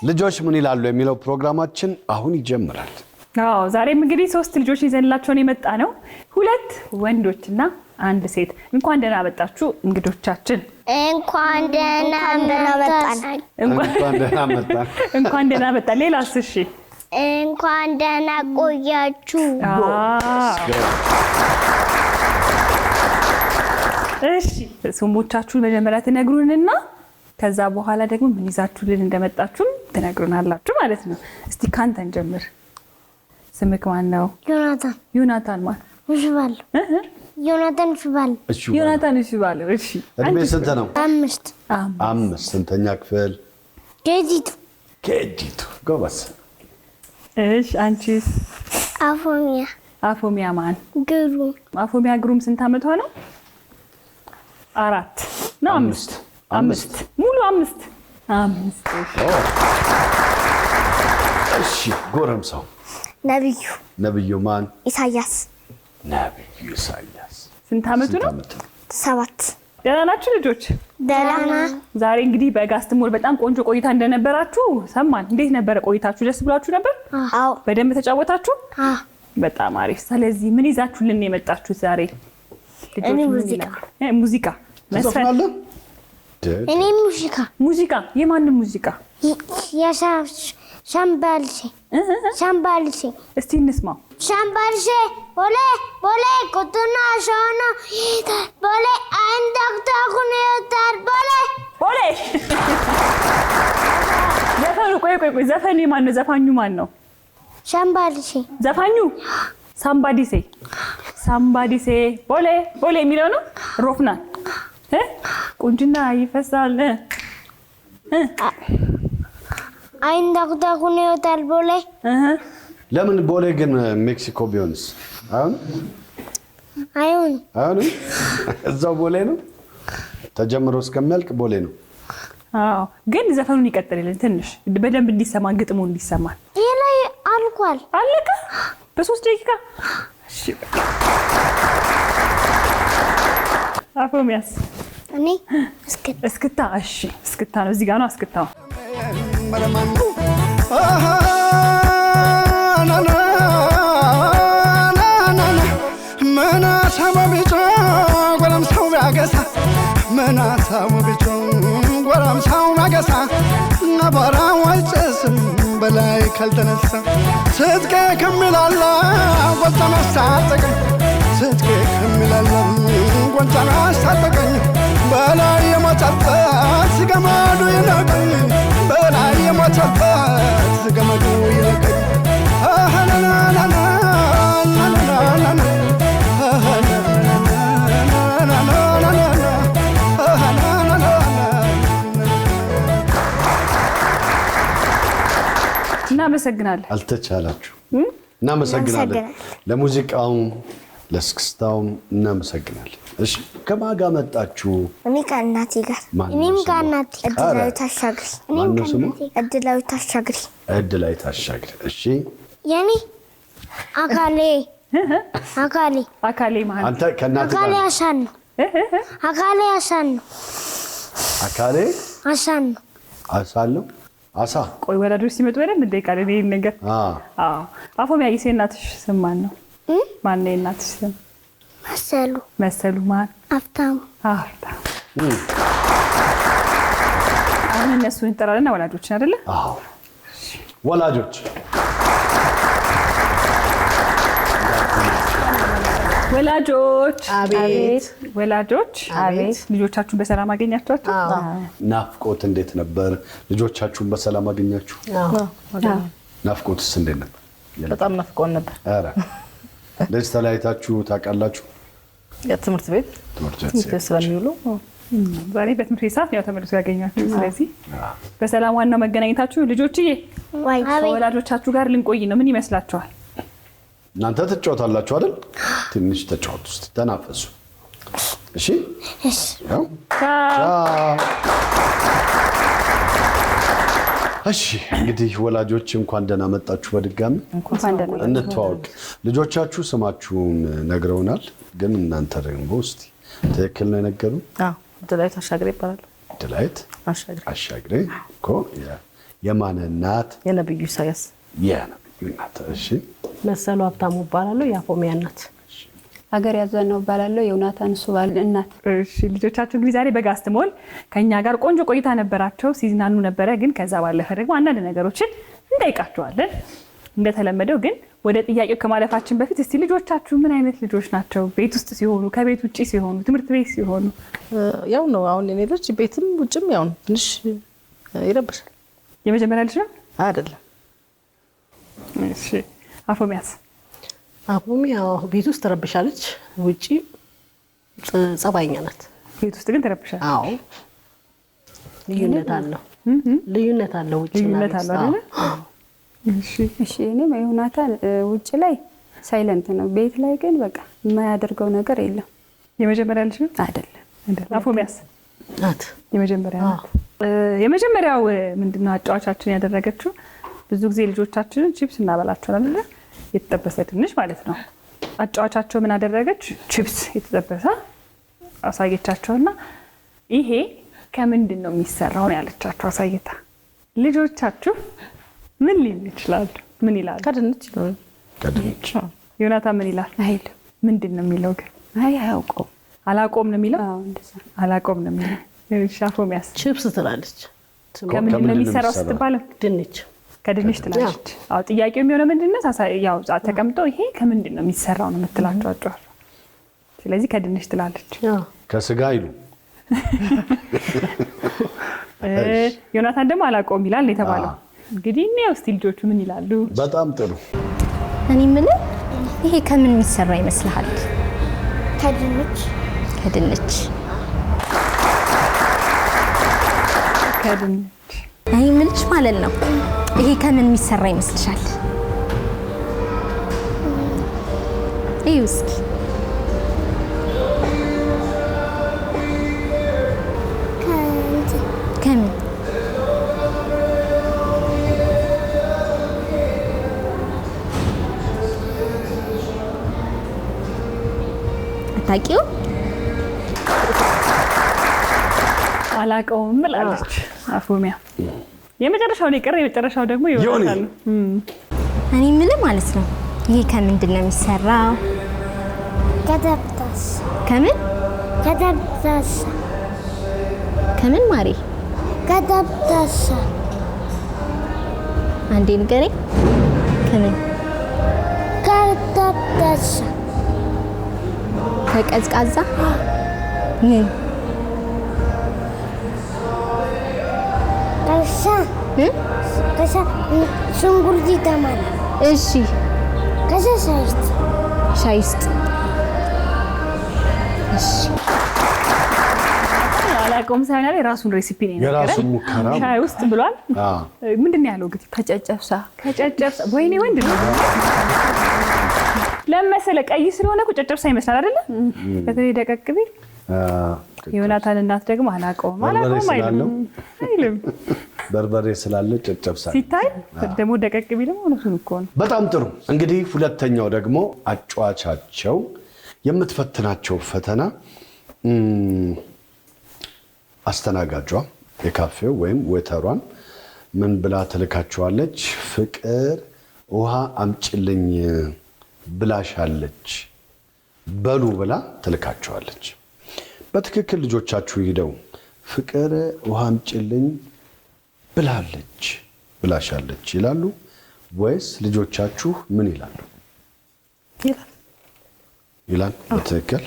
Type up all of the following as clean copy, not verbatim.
ልጆች ምን ይላሉ የሚለው ፕሮግራማችን አሁን ይጀምራል። አዎ ዛሬም እንግዲህ 3 ልጆች ይዘንላችሁ የመጣ ነው። 2 ወንዶችና 1 ሴት። እንኳን ደህና መጣችሁ እንግዶቻችን። እንኳን ደህና መጣን። እንኳን ደህና መጣን። ሌላስ? እሺ እንኳን ደህና ቆያችሁ። እሺ ስሞቻችሁን መጀመሪያ ትነግሩንና ከዛ በኋላ ደግሞ ምን ይዛችሁልን እንደመጣችሁ ትነግሩናላችሁ ማለት ነው። እስቲ ካንተን ጀምር። ስምክ ማን ነው? ዮናታን። ዮናታን ማን? ሽባል። ዮናታን ሽባል። ዮናታን ሽባል። እሺ እድሜ ስንት ነው? 5 5 ስንተኛ ክፍል? ኬጂቱ። ኬጂቱ ጎበዝ። እሺ አንቺስ? አፎሚያ። አፎሚያ ማን? ግሩም። አፎሚያ ግሩም ስንት አመቷ ነው? 4 ነው? 5 ሙሉ 5። እሺ ጎረምሳው? ነብዩ ማን? ኢሳያስ። ነብዩ ኢሳያስ ስንት አመቱ ነው? 7 ደህና ናችሁ ልጆች? ደህና። ዛሬ እንግዲህ በጋስትሞር በጣም ቆንጆ ቆይታ እንደነበራችሁ ሰማን። እንዴት ነበረ ቆይታችሁ? ደስ ብሏችሁ ነበር? አዎ። በደንብ ተጫወታችሁ? አዎ። በጣም አሪፍ። ስለዚህ ምን ይዛችሁልን የመጣችሁት ዛሬ? እኔ ሙዚቃ መስፈን። እኔ ሙዚቃ። የማንን ሙዚቃ? ሻምባልሴ። እስቲ እንስማው። ሻምባልሴ ቦሌ ቦሌ ቁጥና ሻና ቦሌ አንዳክታኩን ይወጣል ቦሌ ቦሌ። ዘፈኑ ቆይ ዘፈኑ ማን ነው? ዘፋኙ ማን ነው? ሻምባልሴ። ዘፋኙ ሳምባዲሴ ቦሌ ቦሌ የሚለው ነው። ሮፍናን ቁንጅና ይፈሳል አይንዳክታኩን ይወጣል ቦሌ። ለምን ቦሌ ግን ሜክሲኮ ቢሆንስ? አይሆንም። እዛው ቦሌ ነው ተጀምሮ እስከሚያልቅ ቦሌ ነው። አዎ ግን ዘፈኑን ይቀጥልልን ትንሽ በደንብ እንዲሰማ ግጥሙ እንዲሰማ። ይሄ ላይ አልቋል። አለቀ በ3 ደቂቃ። እሺ አፎሚያስ? እኔ እስክታ። እሺ እስክታ ነው። እዚህ ጋር ነው እስክታው። በላይ ካልተነሳ ስትቄ ከሚላላ ጎልተና ሳጠቀኝ ስትቄ ከሚላላ ጎልተና ሳጠቀኝ በላይ የሞተበት ገመዱ ይለቀኝ በላይ የሞተበት ገመዱ ይለቀኝ። እናመሰግናለን። አልተቻላችሁ። እናመሰግናለን። ለሙዚቃውም ለስክስታውም እናመሰግናለን። እሺ ከማን ጋር መጣችሁ? እኔ ከእናቴ ጋር። እኔም ከእናቴ እድላዊት አሻግሪ። ማነው ስሙ? እድላዊት አሻግሪ። እድላዊት አሻግሪ። እሺ የኔ አካሌ ማለት አንተ ከእናቴ ጋር? አካሌ አሻን ነው። አሳን ነው። አሳ። ቆይ ወላጆች ሲመጡ በደንብ እንጠይቃለን ይሄን ነገር። አዎ አፎሚያ የእናትሽ ስም ማን ነው? ማን ነው የእናትሽ ስም? መሰሉ ማን? አፍታሙ። አሁን እነሱን እንጠራለን ወላጆችን አይደለ? አዎ ወላጆች አቤት። ወላጆች አቤት። ልጆቻችሁን በሰላም አገኛችኋቸው? ናፍቆት እንዴት ነበር? ልጆቻችሁን በሰላም አገኛችሁ? ናፍቆትስ እንዴት ነበር? በጣም ናፍቆን ነበር። አረ እንደዚህ ተለያይታችሁ ታውቃላችሁ? የትምህርት ቤት ስለሚውሉ ዛሬ በትምህርት ቤት ሰዓት ያው ተመልሶ ያገኛችሁ። ስለዚህ በሰላም ዋናው መገናኘታችሁ። ልጆችዬ ከወላጆቻችሁ ጋር ልንቆይ ነው። ምን ይመስላችኋል? እናንተ ትጫወታላችሁ አይደል? ትንሽ ተጫወቱ እስቲ፣ ተናፈሱ። እሺ ያው እሺ እንግዲህ ወላጆች እንኳን ደህና መጣችሁ በድጋሚ። እንተዋወቅ። ልጆቻችሁ ስማችሁን ነግረውናል፣ ግን እናንተ ደግሞ እስቲ ትክክል ነው የነገሩን? ድላይት አሻግሬ ይባላል። ድላይት አሻግሬ እኮ የማን እናት? የነብዩ ኢሳያስ የነብዩ እናት። እሺ መሰሉ ሀብታሙ እባላለሁ የአፎሚያ እናት። ሀገር ያዘነው እባላለሁ የዮናታን ሱባል እናት። እሺ ልጆቻችሁ እንግዲህ ዛሬ በጋስትሞል ከኛ ጋር ቆንጆ ቆይታ ነበራቸው፣ ሲዝናኑ ነበረ። ግን ከዛ ባለፈ ደግሞ አንዳንድ ነገሮችን እንጠይቃቸዋለን እንደተለመደው። ግን ወደ ጥያቄው ከማለፋችን በፊት እስቲ ልጆቻችሁ ምን አይነት ልጆች ናቸው? ቤት ውስጥ ሲሆኑ፣ ከቤት ውጪ ሲሆኑ፣ ትምህርት ቤት ሲሆኑ? ያው ነው አሁን እኔ ልጅ ቤትም ውጭም ያው ትንሽ ይረብሻል። የመጀመሪያ ልጅ ነው አይደለም? እሺ አፎሚያስ? አፎሚያ ቤት ውስጥ ትረብሻለች፣ ውጪ ጸባይኛ ናት። ቤት ውስጥ ግን ትረብሻለች። አዎ ልዩነት አለው። ልዩነት አለው። ውጪ ልዩነት አለው አይደል? እሺ እኔም ዮናታን ውጭ ላይ ሳይለንት ነው፣ ቤት ላይ ግን በቃ የማያደርገው ነገር የለም። የመጀመሪያ ልጅ ነው አይደለም? አፎሚያስ ናት። የመጀመሪያ ናት። የመጀመሪያው ምንድነው አጫዋቻችን ያደረገችው? ብዙ ጊዜ ልጆቻችንን ቺፕስ እናበላቸዋለን አይደል? የተጠበሰ ድንች ማለት ነው። አጫዋቻቸው ምን አደረገች? ቺፕስ የተጠበሰ አሳየቻቸውና ይሄ ከምንድን ነው የሚሰራው ነው ያለቻቸው አሳይታ። ልጆቻችሁ ምን ሊሉ ይችላሉ? ምን ይላሉ? ከድንች ነው። ከድንች። ዮናታን ምን ይላል? አይልም። ምንድን ነው የሚለው ግን? አያውቀውም። አላቆም ነው የሚለው? አዎ እንደዛ። አላቆም ነው የሚለው። እሺ አፎሚያስ? ቺፕስ ትላለች። ከምንድን ነው የሚሰራው ስትባል? ድንች። ከድንች ትላለች። አዎ ጥያቄው የሚሆነው ምንድነው? ያው ተቀምጦ ይሄ ከምንድን ነው የሚሰራው ነው የምትላቸው አጫዋች። ስለዚህ ከድንች ትላለች። ከስጋ ይሉ። ዮናታን ደግሞ አላቆም ይላል የተባለው። እንግዲህ እኔው እስቲ ልጆቹ ምን ይላሉ? በጣም ጥሩ። እኔ የምልህ ይሄ ከምን የሚሰራ ይመስልሃል? ከድንች። ከድንች። ከድንች። እኔ የምልሽ ማለት ነው ይሄ ከምን የሚሰራ ይመስልሻል? እዩ እስኪ። ከምን? አታውቂውም? አላውቀውም ብላለች አፎሚያ። የመጨረሻው ነው የቀረ። የመጨረሻው ደግሞ ይወጣል። እኔ የምልህ ማለት ነው ይሄ ከምንድን ነው የሚሰራው? ከደብዳስ። ከምን? ከደብዳስ። ከምን ማሪ? ከደብዳስ። አንዴ ንገረኝ። ከምን? ከደብዳስ። ከቀዝቃዛ ምን? ከዛ ሽንኩርት ይተማል። እሺ ከዛ ሻይ ውስጥ። እሺ አላውቀውም ሳይሆን ያለ የራሱን ሬሲፒ ነው የነገረን። የራሱን ሙከራ ሻይ ውስጥ ብሏል። ምንድን ነው ያለው? እንግዲህ ከጨጨብሳ። ከጨጨብሳ። ወይኔ ወንድ ነው ለመሰለ ቀይ ስለሆነ እኮ ጨጨብሳ ይመስላል አይደለ? በተለይ ደቀቅ ቢል። ዮናታን እናት ደግሞ አላውቀውም አይልም። በርበሬ ስላለ ጨጨብሳ ሲታይ ደግሞ ደቀቅ ቢልም እውነቱን እኮ ነው። በጣም ጥሩ። እንግዲህ ሁለተኛው ደግሞ አጫዋቻቸው የምትፈትናቸው ፈተና አስተናጋጇ የካፌው ወይም ዌተሯን ምን ብላ ትልካቸዋለች? ፍቅር ውሃ አምጭልኝ ብላሻለች በሉ ብላ ትልካቸዋለች። በትክክል ልጆቻችሁ ሄደው ፍቅር ውሃ አምጭልኝ ብላሻለች ይላሉ ወይስ ልጆቻችሁ ምን ይላሉ? ይላል። በትክክል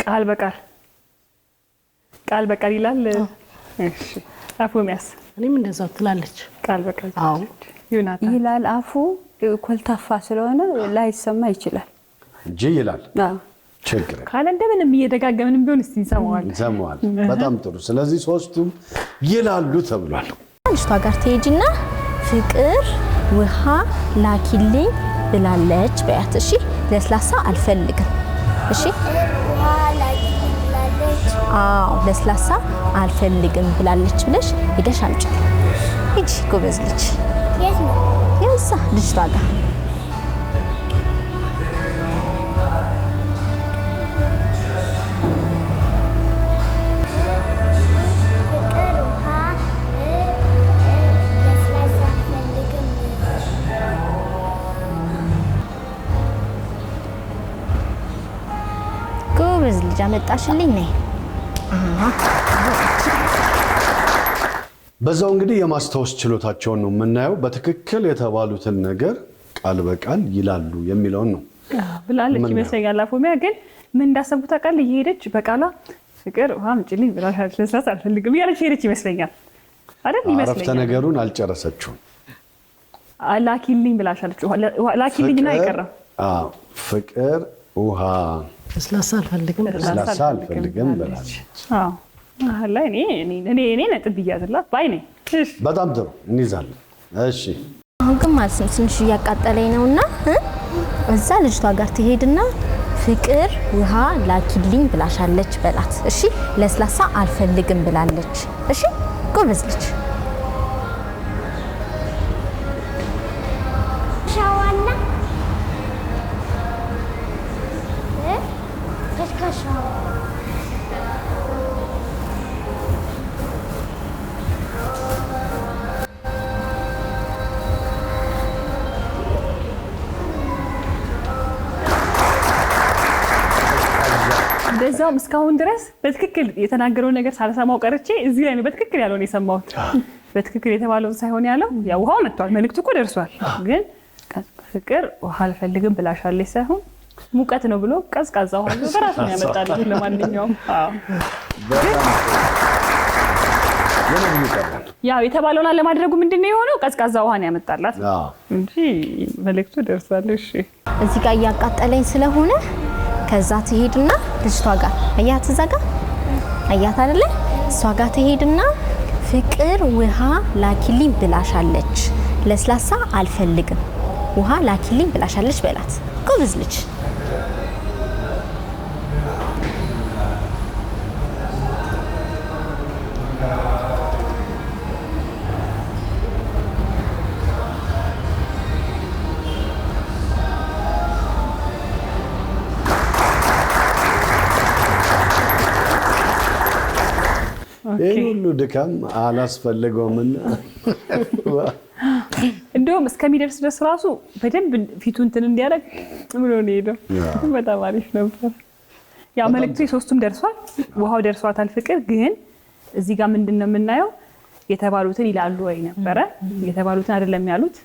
ቃል በቃል ይላል። እሺ አፎሚያስ? እኔም እንደዛው ትላለች። ቃል በቃል። አዎ ዮናታን ይላል። አፉ ኮልታፋ ስለሆነ ላይሰማ ይችላል እንጂ ይላል። ችግር ካለ እንደምንም እየደጋገምንም ቢሆን እስቲ እንሰማዋለን። በጣም ጥሩ። ስለዚህ ሶስቱም ይላሉ ተብሏል። ልጅቷ ጋር ትሄጂና ፍቅር ውሃ ላኪልኝ ብላለች በያት። እሺ ለስላሳ አልፈልግም። እሺ ውሃ ላኪልኝ ብላለች። አዎ ለስላሳ አልፈልግም ብላለች ብለሽ ሄደሽ አምጪ። ሂጂ ጎበዝ ልጅ። የት ነው? የዛ ልጅቷ ጋር ፍቅር ውሃ ጎበዝ ልጅ አመጣሽልኝ ነይ። በዛው እንግዲህ የማስታወስ ችሎታቸውን ነው የምናየው። በትክክል የተባሉትን ነገር ቃል በቃል ይላሉ የሚለውን ነው ብላለች ይመስለኛል። አፎሚያ ግን ምን እንዳሰቡ ታውቃለህ? እየሄደች በቃሏ ፍቅር ውሃ አምጪልኝ ብላለች። ለስላሳ አልፈልግም እያለች ሄደች ይመስለኛል አይደል? ይመስለኛል። አረፍተ ነገሩን አልጨረሰችውም። ላኪልኝ ብላሻለች። ላኪልኝና አይቀርም። ፍቅር ውሃ ለስላሳ አልፈልግም ብላለች። ላይ እኔ ነጥብ ብያዝላት ባይ ነኝ። በጣም ጥሩ እንይዛለን። እሺ አሁን ግን ማለት ነው ትንሽ እያቃጠለኝ ነውና እዛ ልጅቷ ጋር ትሄድና ፍቅር ውሃ ላኪልኝ ብላሻለች በላት። እሺ ለስላሳ አልፈልግም ብላለች። እሺ ጎበዝ ልጅ ሻዋና ከሽካሻው በዛውም እስካሁን ድረስ በትክክል የተናገረውን ነገር ሳልሰማው ቀርቼ እዚህ ላይ ነው በትክክል ያለውን የሰማሁት። በትክክል የተባለውን ሳይሆን ያለው ያው ውሃው መጥቷል፣ መልዕክቱ እኮ ደርሷል። ግን ፍቅር ውሃ አልፈልግም ብላሻለች ሳይሆን ሙቀት ነው ብሎ ቀዝቃዛ ውሃ በራሱ ነው ያመጣልኝ። ለማንኛውም ያው የተባለውን አለማድረጉ ምንድነው የሆነው? ቀዝቃዛ ውሃ ነው ያመጣላት እንጂ መልዕክቱ ደርሷል። እሺ እዚህ ጋር እያቃጠለኝ ስለሆነ ከዛ ትሄድና ልጅቷ ጋር አያት፣ እዛ ጋር አያት አይደለ? እሷ ጋር ትሄድና ፍቅር ውሃ ላኪልኝ ብላሻለች፣ ለስላሳ አልፈልግም፣ ውሃ ላኪልኝ ብላሻለች በላት። ጎበዝ ልጅ ይሄን ሁሉ ድካም አላስፈልገውምና እንደውም እስከሚደርስ ድረስ ራሱ በደንብ ፊቱ እንትን እንዲያደርግ ብሎ ነው ሄደው። በጣም አሪፍ ነበር። ያው መልዕክቱ የሶስቱም ደርሷል። ውሃው ደርሷታል ፍቅር። ግን እዚህ ጋር ምንድነው የምናየው? የተባሉትን ይላሉ ወይ ነበረ። የተባሉትን አይደለም ያሉት።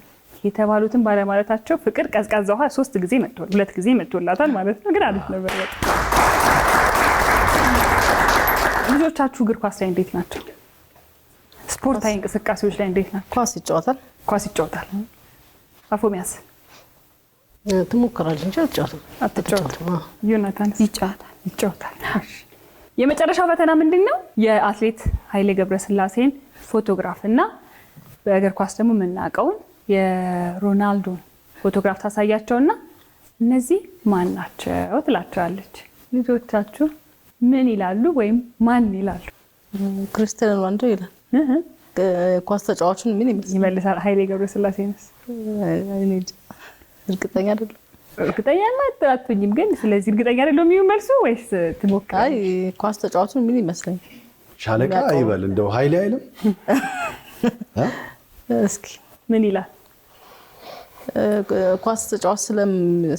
የተባሉትን ባለማለታቸው ፍቅር ቀዝቃዛ ውሃ 3 ጊዜ መጥቷል፣ 2 ጊዜ መጥቶላታል ማለት ነው። ግን አሪፍ ነበር በጣም። ልጆቻችሁ እግር ኳስ ላይ እንዴት ናቸው? ስፖርታዊ እንቅስቃሴዎች ላይ እንዴት ናቸው? ኳስ ይጫወታል። አፎሚያስ ትሞክራለች እንጂ አትጫወትም። ዮናታን ይጫወታል። የመጨረሻው ፈተና ምንድነው? የአትሌት ኃይሌ ገብረስላሴን ፎቶግራፍ እና በእግር ኳስ ደግሞ የምናውቀውን የሮናልዶን ፎቶግራፍ ታሳያቸውና እነዚህ ማን ናቸው ትላቸዋለች። ልጆቻችሁ ምን ይላሉ ወይም ማን ይላሉ? ክርስቲያኖ ሮናልዶ ይላል። ኳስ ተጫዋቹን ምን ይመልሳል? ኃይሌ ገብረስላሴንስ እርግጠኛ አይደለም። እርግጠኛ አትሆኝም ግን ስለዚህ እርግጠኛ አይደለም የሚመልሱ ወይስ ትሞክራለች? አይ ኳስ ተጫዋቹን ምን ይመስለኝ? ሻለቃ አይበል እንደው ኃይሌ አይልም። እስኪ ምን ይላል? ኳስ ተጫዋች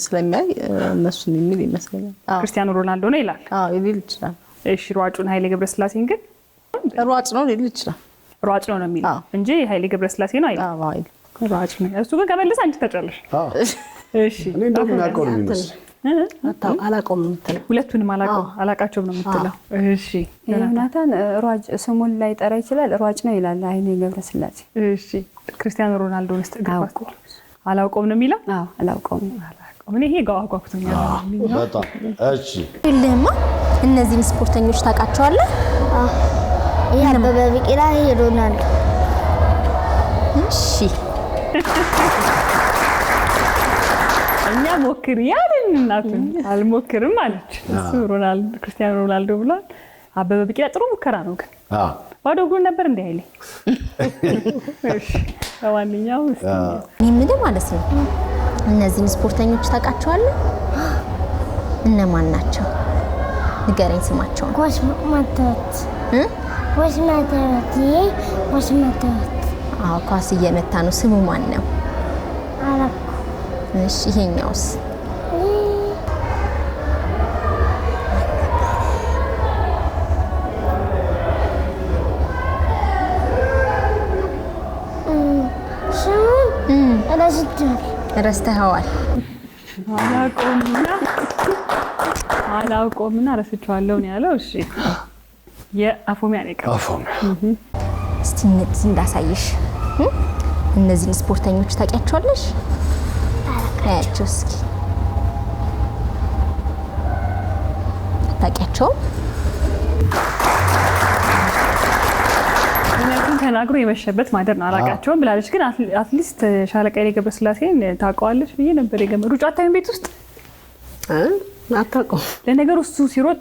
ስለሚያይ እነሱን የሚል ይመስለኛል። ክርስቲያኖ ሮናልዶ ነው ይላል። አዎ ይል ይችላል። እሺ ሯጩን ኃይሌ ገብረስላሴን ግን ሯጭ ነው ሊል ይችላል። ሯጭ ነው የሚለው እንጂ ኃይሌ ገብረስላሴ ነው አይደል? አዎ አይደል? ሯጭ ነው። እሱ ግን ከመለሰ አንቺ ተጨረሽ። እሺ እኔ እንደውም ያውቀው ነው የሚመስል። አላውቀውም ነው የምትለው። ሁለቱንም አላውቃቸውም ነው የምትለው። እሺ ዮናታን ሯጭ ስሙን ላይ ጠራ ይችላል። ሯጭ ነው ይላል ኃይሌ ገብረስላሴ። እሺ ክርስቲያኖ ሮናልዶን አላውቀውም ነው የሚለው? አዎ አላውቀውም። እኔ ይሄ ጋዋጓኩትኛል በጣም እሺ። ይልህማ እነዚህን ስፖርተኞች ታውቃቸዋለህ? ይሄ አበበ ቢቂላ፣ ይሄ ሮናልዶ። እሺ እኛ ሞክሪ ያለን እናቱን አልሞክርም አለች። እሱ ሮናልዶ ክርስቲያኖ ሮናልዶ ብሏል። አበበ ቢቂላ ጥሩ ሙከራ ነው ግን ባዶ እግሩን ነበር እንደ ኃይሌ። እሺ ለማንኛውም የምልህ ማለት ነው እነዚህን ስፖርተኞች ታውቃቸዋለህ? እነማን ናቸው? ንገረኝ ስማቸውን። ኳስ መታት ይሄ ኳስ መታት። አዎ ኳስ እየመታ ነው። ስሙ ማን ነው? አላውቅም። እሺ ይሄኛውስ? ረስተኸዋል። አላውቀውምና ረስቼዋለሁ ነው ያለው። እሺ የአፎሚያ ነው የቀረው። አፎሚያ እስቲ እንዳሳይሽ እነዚህን ስፖርተኞች ታውቂያቸዋለሽ? አያቸው እስኪ ታውቂያቸውም? ምክንያቱም ተናግሮ የመሸበት ማደር ነው። አላውቃቸውም ብላለች። ግን አትሊስት ሻለቃ ኃይሌ ገብረስላሴን ታውቀዋለች ብዬ ነበር የገመ ሩጫ አታይም ቤት ውስጥ አታውቀውም። ለነገሩ እሱ ሲሮጥ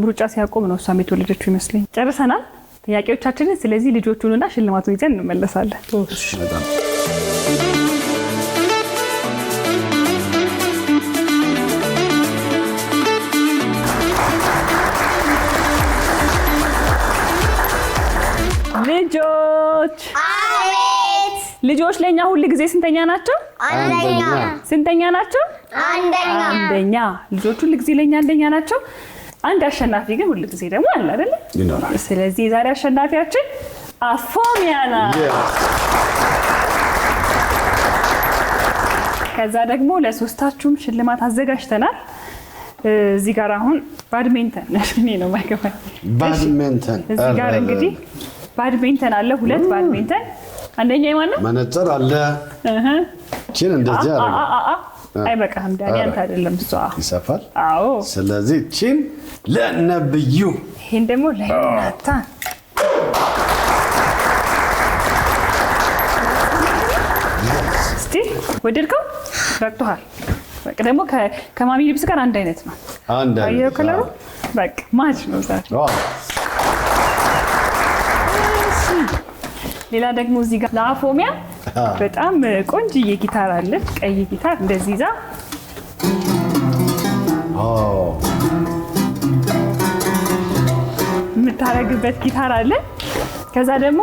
ሩጫ ሲያቆም ነው እሷም የተወለደችው ይመስለኝ። ጨርሰናል ጥያቄዎቻችንን። ስለዚህ ልጆቹንና ሽልማቱን ይዘን እንመለሳለን። ልጆች ለኛ ሁሉ ጊዜ ስንተኛ ናቸው? አንደኛ። ስንተኛ ናቸው? አንደኛ። ልጆች ሁሉ ጊዜ ለኛ አንደኛ ናቸው። አንድ አሸናፊ ግን ሁሉ ጊዜ ደግሞ አለ አይደል? ይኖራል። ስለዚህ ዛሬ አሸናፊያችን አፎሚያ ናት። ከዛ ደግሞ ለሶስታችሁም ሽልማት አዘጋጅተናል። እዚህ ጋር አሁን ባድሚንተን እኔ ነው ማይገባኝ። ባድሚንተን እዚህ ጋር እንግዲህ ባድሚንተን አለ። ሁለት ባድሚንተን። አንደኛ የማን ነው? መነጽር አለ። እቺን እንደዚህ አረጋ። አይበቃም ዳኒ፣ አንተ አይደለም እሷ ይሰፋል። አዎ። ስለዚህ እቺን ለነብዩ፣ ይሄን ደግሞ ለናታን። እስቲ ወደድከው? በቅቶሃል። በቃ ደግሞ ከማሚ ልብስ ጋር አንድ አይነት ነው። አንድ አይነት አየው ከለሩ በቃ ማች ነው ዛሬ። ሌላ ደግሞ እዚህ ጋር ለአፎሚያ በጣም ቆንጅዬ ጊታር አለች። ቀይ ጊታር እንደዚህ ይዛ የምታረግበት ጊታር አለ። ከዛ ደግሞ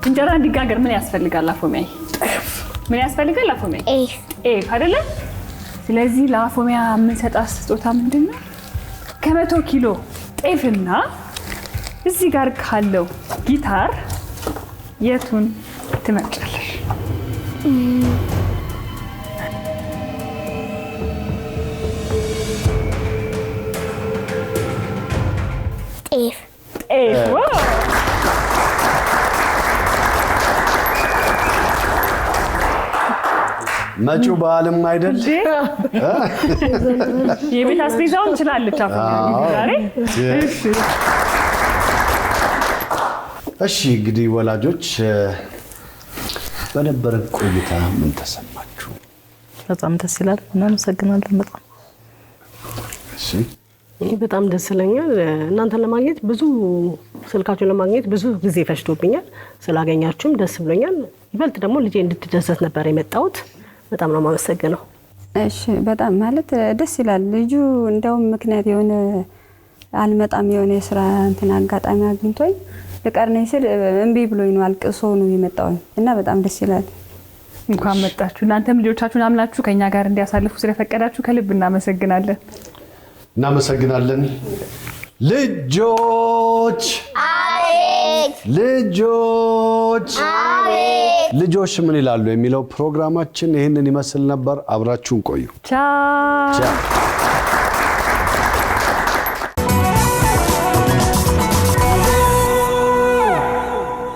እንጀራ እንዲጋገር ምን ያስፈልጋል አፎሚያ? ምን ያስፈልጋል አፎሚያ? ጤፍ አይደለ? ስለዚህ ለአፎሚያ የምንሰጣት ስጦታ ምንድነው? ከ100 ኪሎ ጤፍና እዚህ ጋር ካለው ጊታር የቱን ትመርጫለሽ? ጤፍ። ዋው! መጪው በዓልም አይደል? የቤት አስቤዛውን እንችላለች አፎሚያ ዛሬ። እሺ እንግዲህ ወላጆች በነበረን ቆይታ ምን ተሰማችሁ? በጣም ደስ ይላል። እናመሰግናለን በጣም። እሺ ይሄ በጣም ደስ ይለኛል። እናንተን ለማግኘት ብዙ ስልካችሁን ለማግኘት ብዙ ጊዜ ፈጅቶብኛል። ስላገኛችሁም ደስ ብሎኛል። ይበልጥ ደግሞ ልጄ እንድትደሰት ነበር የመጣሁት። በጣም ነው የማመሰግነው። እሺ በጣም ማለት ደስ ይላል። ልጁ እንደውም ምክንያት የሆነ አልመጣም የሆነ የስራ እንትን አጋጣሚ አግኝቶኝ ልቀርነኝ ስል እምቢ ብሎኝ ነው አልቅሶ ነው የመጣው እና በጣም ደስ ይላል። እንኳን መጣችሁ። እናንተም ልጆቻችሁን አምናችሁ ከኛ ጋር እንዲያሳልፉ ስለፈቀዳችሁ ከልብ እናመሰግናለን። እናመሰግናለን። ልጆች አቤት! ልጆች አቤት! ልጆች ምን ይላሉ የሚለው ፕሮግራማችን ይህንን ይመስል ነበር። አብራችሁን ቆዩ። ቻው።